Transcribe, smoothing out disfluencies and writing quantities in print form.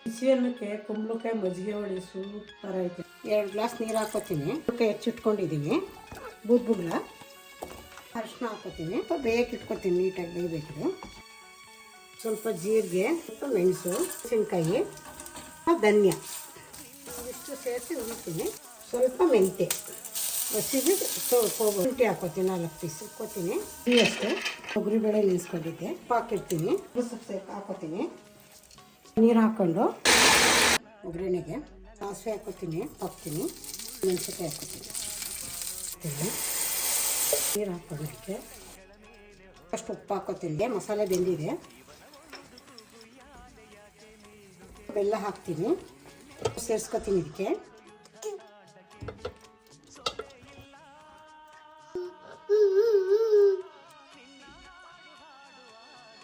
ಬಿಸಿ ಅನ್ನಕ್ಕೆ ಕುಂಬಳಕಾಯಿ ಮಜ್ಜಿಗೆ ಹೊಳಿ ಸೂಪರ್ ಐತೆ. 2 ಗ್ಲಾಸ್ ನೀರು ಹಾಕೋತೀನಿ. ಹೆಚ್ಚಿಟ್ಕೊಂಡಿದ್ದೀನಿ. ಬುಗ್ಲ ಅರಿಶಿನ ಹಾಕೋತೀನಿ. ಸ್ವಲ್ಪ ಬೇಯಕ್ಕೆ ಇಟ್ಕೊತೀನಿ. ನೀಟಾಗಿ ಬೇಯಬೇಕು. ಸ್ವಲ್ಪ ಜೀರಿಗೆ, ಸ್ವಲ್ಪ ಮೆಣಸು, ಮೆಣಸಿನ್ಕಾಯಿ, ಧನ್ಯ ಇಷ್ಟು ಸೇರಿಸಿ ಉಳ್ತೀನಿ. ಸ್ವಲ್ಪ ಮೆಂತ್ಯ ಹಸಿಗೆ ಶುಂಠಿ ಹಾಕೋತೀನಿ. 4 ಪೀಸ್ ಇಟ್ಕೋತೀನಿ. ಅಷ್ಟು ತೊಗರಿಬೇಳೆ ನೆನೆಸ್ಕೊಂಡಿದ್ದೆ ಹಾಕಿರ್ತೀನಿ. ಸ್ವಲ್ಪ ಹಾಕೋತೀನಿ. ನೀರು ಹಾಕ್ಕೊಂಡು ಒಗ್ಗರಣೆಗೆ ಸಾಸಿವೆ ಹಾಕೋತೀನಿ. ಮೆಣಸಿನ್ಕಾಯಿ ಹಾಕೋತೀನಿ. ನೀರು ಹಾಕ್ಕೊಳ್ಳೋದಕ್ಕೆ ಅಷ್ಟು ಉಪ್ಪು ಹಾಕೋತೀನಿ. ಮಸಾಲೆ ಬೆಂದಿದೆ. ಬೆಲ್ಲ ಹಾಕ್ತೀನಿ. ಸೇರಿಸ್ಕೊತೀನಿ ಇದಕ್ಕೆ.